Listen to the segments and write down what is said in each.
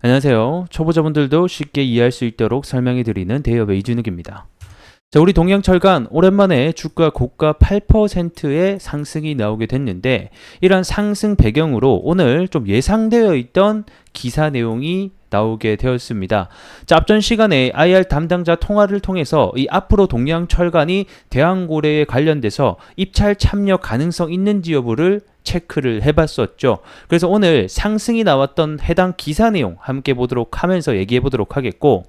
안녕하세요. 초보자분들도 쉽게 이해할 수 있도록 설명해 드리는 대여배 이준욱입니다. 자, 우리 동양철강 오랜만에 주가 고가 8%의 상승이 나오게 됐는데, 이러한 상승 배경으로 오늘 좀 예상되어 있던 기사 내용이 나오게 되었습니다. 자, 앞전 시간에 IR 담당자 통화를 통해서 이 앞으로 동양철강이 대왕고래에 관련돼서 입찰 참여 가능성 있는지 여부를 체크를 해봤었죠. 그래서 오늘 상승이 나왔던 해당 기사 내용 함께 보도록 하면서 얘기해 보도록 하겠고,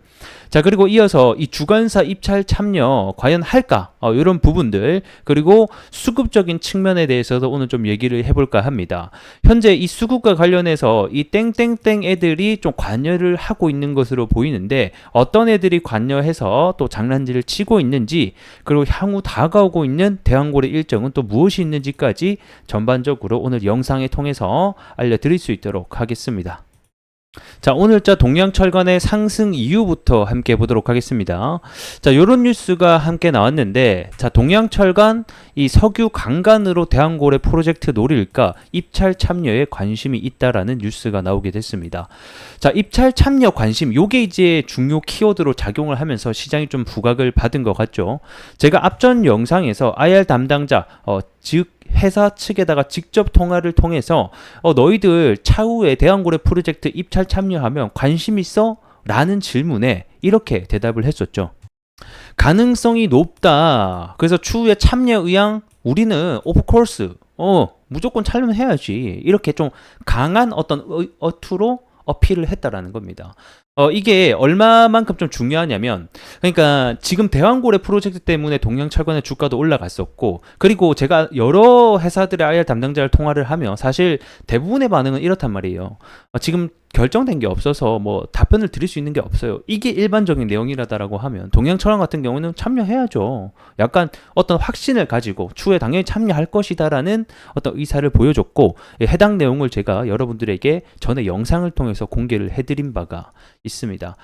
자, 그리고 이어서 이 주관사 입찰 참여 과연 할까? 이런 부분들, 그리고 수급적인 측면에 대해서도 오늘 좀 얘기를 해볼까 합니다. 현재 이 수급과 관련해서 이 땡땡땡 애들이 좀 관여를 하고 있는 것으로 보이는데, 어떤 애들이 관여해서 또 장난질을 치고 있는지, 그리고 향후 다가오고 있는 대왕고래 일정은 또 무엇이 있는지까지 전반적으로 오늘 영상을 통해서 알려드릴 수 있도록 하겠습니다. 자, 오늘자 동양철강의 상승 이유부터 함께 보도록 하겠습니다. 자, 요런 뉴스가 함께 나왔는데, 자, 동양철강 이 석유 강간으로 대왕고래 프로젝트 노릴까 입찰 참여에 관심이 있다라는 뉴스가 나오게 됐습니다. 자, 입찰 참여 관심, 요게 이제 중요 키워드로 작용을 하면서 시장이 좀 부각을 받은 것 같죠. 제가 앞전 영상에서 IR 담당자, 즉 회사 측에다가 직접 통화를 통해서 너희들 차후에 대왕고래 프로젝트 입찰 참여하면 관심 있어? 라는 질문에 이렇게 대답을 했었죠. 가능성이 높다. 그래서 추후에 참여 의향? 우리는 of course 무조건 참여해야지. 이렇게 좀 강한 어떤 어투로 어필을 했다라는 겁니다. 이게 얼마만큼 좀 중요하냐면, 그러니까 지금 대왕고래 프로젝트 때문에 동양철강의 주가도 올라갔었고, 그리고 제가 여러 회사들의 IR 담당자를 통화를 하면 사실 대부분의 반응은 이렇단 말이에요. 지금 결정된 게 없어서 뭐 답변을 드릴 수 있는 게 없어요. 이게 일반적인 내용이라다라고 하면 동양철강 같은 경우는 참여해야죠. 약간 어떤 확신을 가지고 추후에 당연히 참여할 것이다라는 어떤 의사를 보여줬고, 해당 내용을 제가 여러분들에게 전에 영상을 통해서 공개를 해드린 바가 있습니다.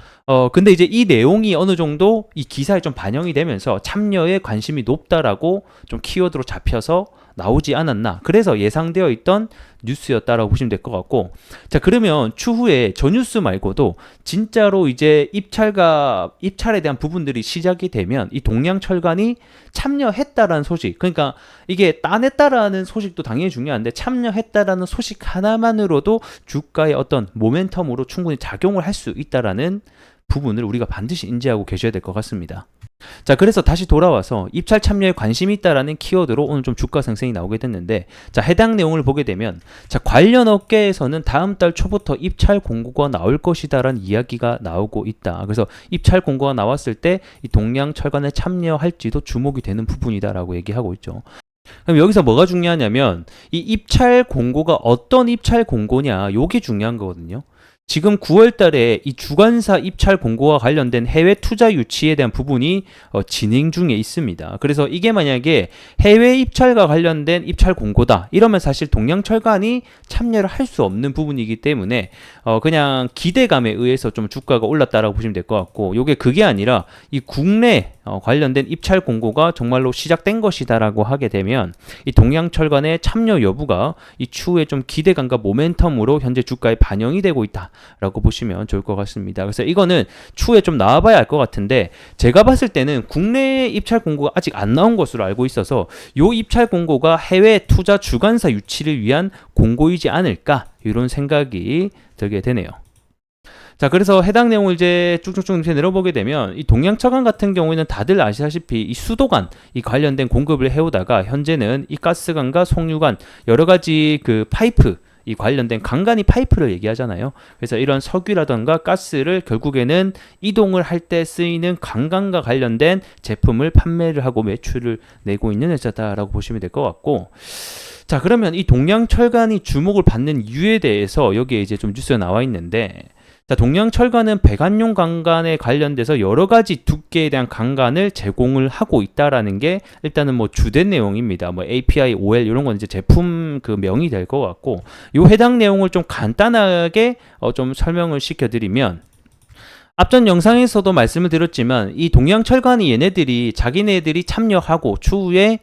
근데 이제 이 내용이 어느 정도 이 기사에 좀 반영이 되면서 참여에 관심이 높다라고 좀 키워드로 잡혀서 나오지 않았나. 그래서 예상되어 있던 뉴스였다라고 보시면 될 것 같고, 자, 그러면 추후에 저 뉴스 말고도 진짜로 이제 입찰에 대한 부분들이 시작이 되면 이 동양철강이 참여했다라는 소식, 그러니까 이게 따냈다라는 소식도 당연히 중요한데 참여했다라는 소식 하나만으로도 주가의 어떤 모멘텀으로 충분히 작용을 할 수 있다라는 부분을 우리가 반드시 인지하고 계셔야 될 것 같습니다. 자, 그래서 다시 돌아와서 입찰 참여에 관심이 있다라는 키워드로 오늘 좀 주가 상승이 나오게 됐는데, 자, 해당 내용을 보게 되면, 자, 관련 업계에서는 다음 달 초부터 입찰 공고가 나올 것이다라는 이야기가 나오고 있다. 그래서 입찰 공고가 나왔을 때 이 동양철강에 참여할지도 주목이 되는 부분이다라고 얘기하고 있죠. 그럼 여기서 뭐가 중요하냐면 이 입찰 공고가 어떤 입찰 공고냐, 요게 중요한 거거든요. 지금 9월 달에 이 주관사 입찰 공고와 관련된 해외 투자 유치에 대한 부분이 진행 중에 있습니다. 그래서 이게 만약에 해외 입찰과 관련된 입찰 공고다 이러면 사실 동양철강이 참여를 할 수 없는 부분이기 때문에 그냥 기대감에 의해서 좀 주가가 올랐다라고 보시면 될 것 같고, 요게 그게 아니라 이 국내 관련된 입찰 공고가 정말로 시작된 것이다라고 하게 되면 이 동양철강의 참여 여부가 이 추후에 좀 기대감과 모멘텀으로 현재 주가에 반영이 되고 있다라고 보시면 좋을 것 같습니다. 그래서 이거는 추후에 좀 나와봐야 알 것 같은데, 제가 봤을 때는 국내 입찰 공고가 아직 안 나온 것으로 알고 있어서 요 입찰 공고가 해외 투자 주관사 유치를 위한 공고이지 않을까, 이런 생각이 들게 되네요. 자, 그래서 해당 내용을 이제 쭉쭉쭉 내려보게 되면 이 동양철강 같은 경우에는 다들 아시다시피 이 수도관 이 관련된 공급을 해오다가 현재는 이 가스관과 송유관 여러 가지 그 파이프 이 관련된 간간이 파이프를 얘기하잖아요. 그래서 이런 석유라던가 가스를 결국에는 이동을 할 때 쓰이는 관광과 관련된 제품을 판매를 하고 매출을 내고 있는 회사다라고 보시면 될 것 같고, 자, 그러면 이 동양철강이 주목을 받는 이유에 대해서 여기에 이제 좀 뉴스가 나와 있는데, 자, 동양철강은 배관용 강간에 관련돼서 여러 가지 두께에 대한 강간을 제공을 하고 있다라는 게 일단은 뭐 주된 내용입니다. 뭐 API, OL 이런 건 이제 제품 그 명이 될 것 같고, 요 해당 내용을 좀 간단하게 좀 설명을 시켜드리면, 앞전 영상에서도 말씀을 드렸지만 이 동양철강이 얘네들이 자기네들이 참여하고 추후에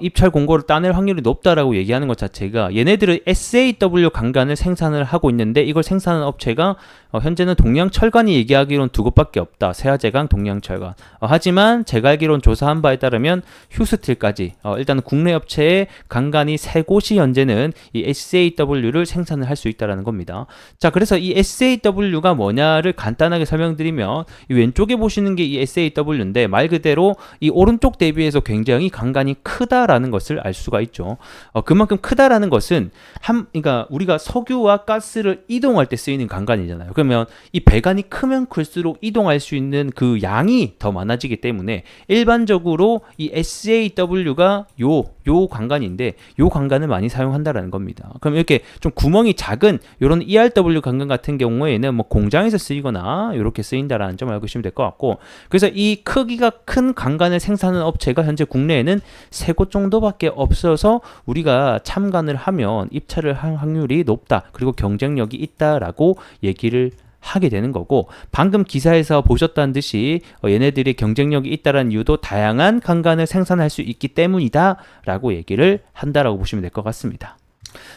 입찰 공고를 따낼 확률이 높다라고 얘기하는 것 자체가 얘네들은 SAW 강간을 생산을 하고 있는데 이걸 생산하는 업체가 현재는 동양철관이 얘기하기로는 두 곳밖에 없다. 세아제강, 동양철관. 하지만 제가 알기로는 조사한 바에 따르면 휴스틸까지 일단은 국내 업체의 강간이 세 곳이 현재는 이 SAW를 생산을 할 수 있다는 겁니다. 자, 그래서 이 SAW가 뭐냐를 간단하게 설명드리면 이 왼쪽에 보시는 게 이 SAW인데 말 그대로 이 오른쪽 대비해서 굉장히 강간이 크다라는 것을 알 수가 있죠. 그만큼 크다라는 것은 그러니까 우리가 석유와 가스를 이동할 때 쓰이는 강간이잖아요. 그러면 이 배관이 크면 클수록 이동할 수 있는 그 양이 더 많아지기 때문에 일반적으로 이 SAW가 요 강간인데 요 강간을 많이 사용한다라는 겁니다. 그럼 이렇게 좀 구멍이 작은 이런 ERW 강간 같은 경우에는 뭐 공장에서 쓰이거나 이렇게 쓰인다라는 점을 알고 계시면 될 것 같고, 그래서 이 크기가 큰 강간을 생산하는 업체가 현재 국내에는 3곳 정도밖에 없어서 우리가 참관을 하면 입찰을 할 확률이 높다, 그리고 경쟁력이 있다라고 얘기를 하게 되는 거고, 방금 기사에서 보셨다는 듯이 얘네들이 경쟁력이 있다는 이유도 다양한 강간을 생산할 수 있기 때문이다 라고 얘기를 한다라고 보시면 될 것 같습니다.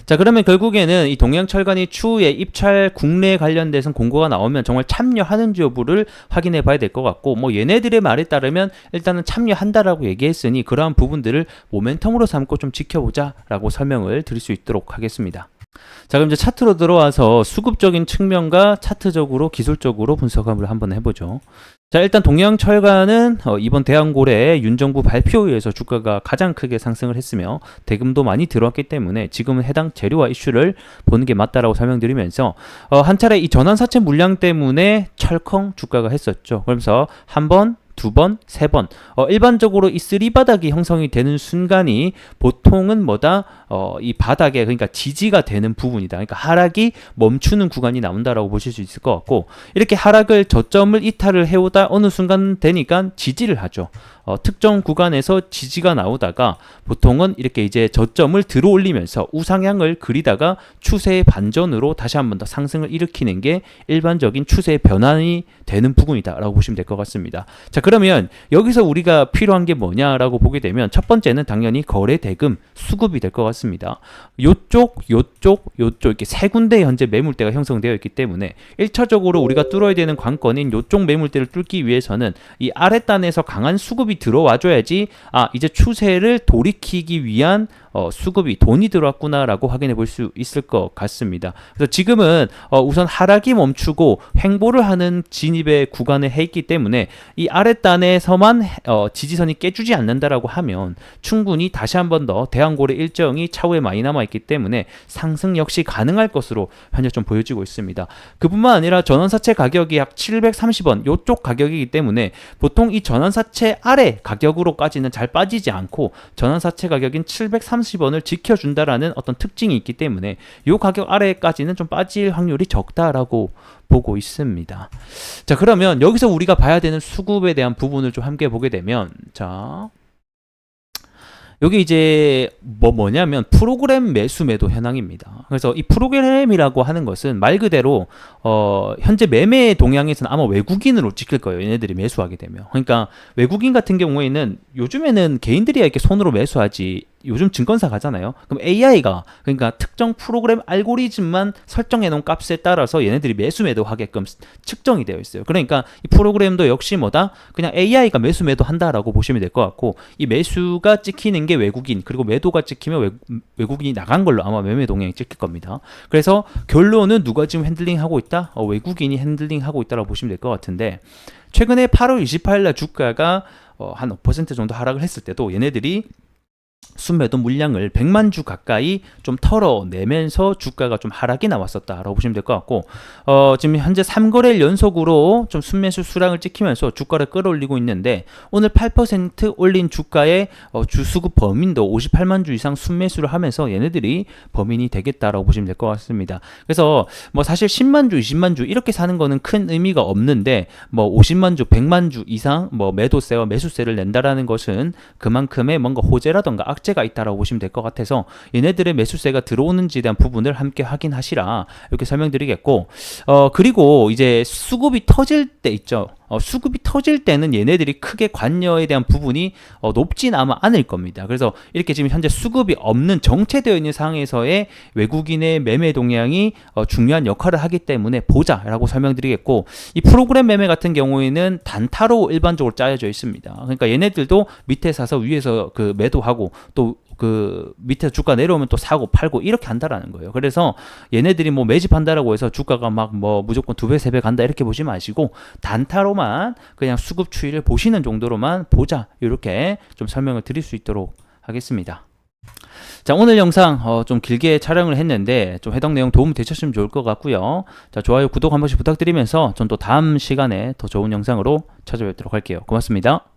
자, 그러면 결국에는 이 동양철관이 추후에 입찰 국내에 관련돼서 공고가 나오면 정말 참여하는지 여부를 확인해 봐야 될 것 같고, 뭐 얘네들의 말에 따르면 일단은 참여한다라고 얘기했으니 그러한 부분들을 모멘텀으로 삼고 좀 지켜보자 라고 설명을 드릴 수 있도록 하겠습니다. 자, 그럼 이제 차트로 들어와서 수급적인 측면과 차트적으로 기술적으로 분석을 한번 해보죠. 자, 일단 동양철관은 이번 대한고래 윤정부 발표에 의해서 주가가 가장 크게 상승을 했으며 대금도 많이 들어왔기 때문에 지금은 해당 재료와 이슈를 보는 게 맞다라고 설명드리면서 한 차례 이 전환사채 물량 때문에 철컹 주가가 했었죠. 그러면서 한 번, 두 번, 세 번 일반적으로 이 쓰리바닥이 형성이 되는 순간이 보통은 뭐다? 이 바닥에, 그러니까 지지가 되는 부분이다. 그러니까 하락이 멈추는 구간이 나온다라고 보실 수 있을 것 같고, 이렇게 하락을 저점을 이탈을 해오다 어느 순간 되니까 지지를 하죠. 특정 구간에서 지지가 나오다가 보통은 이렇게 이제 저점을 들어 올리면서 우상향을 그리다가 추세의 반전으로 다시 한 번 더 상승을 일으키는 게 일반적인 추세의 변환이 되는 부분이다 라고 보시면 될 것 같습니다. 자, 그러면 여기서 우리가 필요한 게 뭐냐라고 보게 되면 첫 번째는 당연히 거래 대금 수급이 될 것 같습니다. 요쪽 이렇게 세 군데 현재 매물대가 형성되어 있기 때문에 1차적으로 우리가 뚫어야 되는 관건인 요쪽 매물대를 뚫기 위해서는 이 아랫단에서 강한 수급이 들어와줘야지 이제 추세를 돌이키기 위한 수급이 돈이 들어왔구나라고 확인해 볼 수 있을 것 같습니다. 그래서 지금은 우선 하락이 멈추고 횡보를 하는 진입의 구간에 해 있기 때문에 이 아랫단에서만 지지선이 깨주지 않는다라고 하면 충분히 다시 한 번 더 대한고래 일정이 차후에 많이 남아 있기 때문에 상승 역시 가능할 것으로 현재 좀 보여지고 있습니다. 그뿐만 아니라 전환사채 가격이 약 730원 요쪽 가격이기 때문에 보통 이 전환사채 아래 가격으로까지는 잘 빠지지 않고 전환사채 가격인 730원을 지켜준다라는 어떤 특징이 있기 때문에 이 가격 아래까지는 좀 빠질 확률이 적다라고 보고 있습니다. 자, 그러면 여기서 우리가 봐야 되는 수급에 대한 부분을 좀 함께 보게 되면, 자, 여기 이제 뭐냐면 프로그램 매수 매도 현황입니다. 그래서 이 프로그램이라고 하는 것은 말 그대로 현재 매매 동향에서는 아마 외국인으로 찍힐 거예요. 얘네들이 매수하게 되면. 그러니까 외국인 같은 경우에는 요즘에는 개인들이 이렇게 손으로 매수하지, 요즘 증권사 가잖아요. 그럼 AI가, 그러니까 특정 프로그램 알고리즘만 설정해 놓은 값에 따라서 얘네들이 매수 매도 하게끔 측정이 되어 있어요. 그러니까 이 프로그램도 역시 뭐다? 그냥 AI가 매수 매도 한다라고 보시면 될 것 같고, 이 매수가 찍히는 게 외국인, 그리고 매도가 찍히면 외국인이 나간 걸로 아마 매매 동향이 찍힐 겁니다. 그래서 결론은 누가 지금 핸들링 하고 있다? 외국인이 핸들링 하고 있다라고 보시면 될 것 같은데, 최근에 8월 28일 날 주가가 한 5% 정도 하락을 했을 때도 얘네들이 순매도 물량을 100만 주 가까이 좀 털어내면서 주가가 좀 하락이 나왔었다라고 보시면 될 것 같고, 지금 현재 3거래일 연속으로 좀 순매수 수량을 찍히면서 주가를 끌어올리고 있는데, 오늘 8% 올린 주가의 주수급 범인도 58만 주 이상 순매수를 하면서 얘네들이 범인이 되겠다라고 보시면 될 것 같습니다. 그래서 뭐 사실 10만 주, 20만 주 이렇게 사는 거는 큰 의미가 없는데, 뭐 50만 주, 100만 주 이상 뭐 매도세와 매수세를 낸다라는 것은 그만큼의 뭔가 호재라던가 악재가 있다라고 보시면 될 것 같아서 얘네들의 매수세가 들어오는지에 대한 부분을 함께 확인하시라 이렇게 설명드리겠고, 그리고 이제 수급이 터질 때 있죠. 수급이 터질 때는 얘네들이 크게 관여에 대한 부분이 높진 아마 않을 겁니다. 그래서 이렇게 지금 현재 수급이 없는 정체되어 있는 상황에서의 외국인의 매매 동향이 중요한 역할을 하기 때문에 보자라고 설명드리겠고, 이 프로그램 매매 같은 경우에는 단타로 일반적으로 짜여져 있습니다. 그러니까 얘네들도 밑에 사서 위에서 그 매도하고 또 그 밑에 주가 내려오면 또 사고 팔고 이렇게 한다라는 거예요. 그래서 얘네들이 뭐 매집한다라고 해서 주가가 막 뭐 무조건 2배, 3배 간다 이렇게 보지 마시고 단타로만 그냥 수급 추이를 보시는 정도로만 보자, 이렇게 좀 설명을 드릴 수 있도록 하겠습니다. 자, 오늘 영상 좀 길게 촬영을 했는데 좀 해당 내용 도움 되셨으면 좋을 것 같고요. 자, 좋아요, 구독 한 번씩 부탁드리면서 전 또 다음 시간에 더 좋은 영상으로 찾아뵙도록 할게요. 고맙습니다.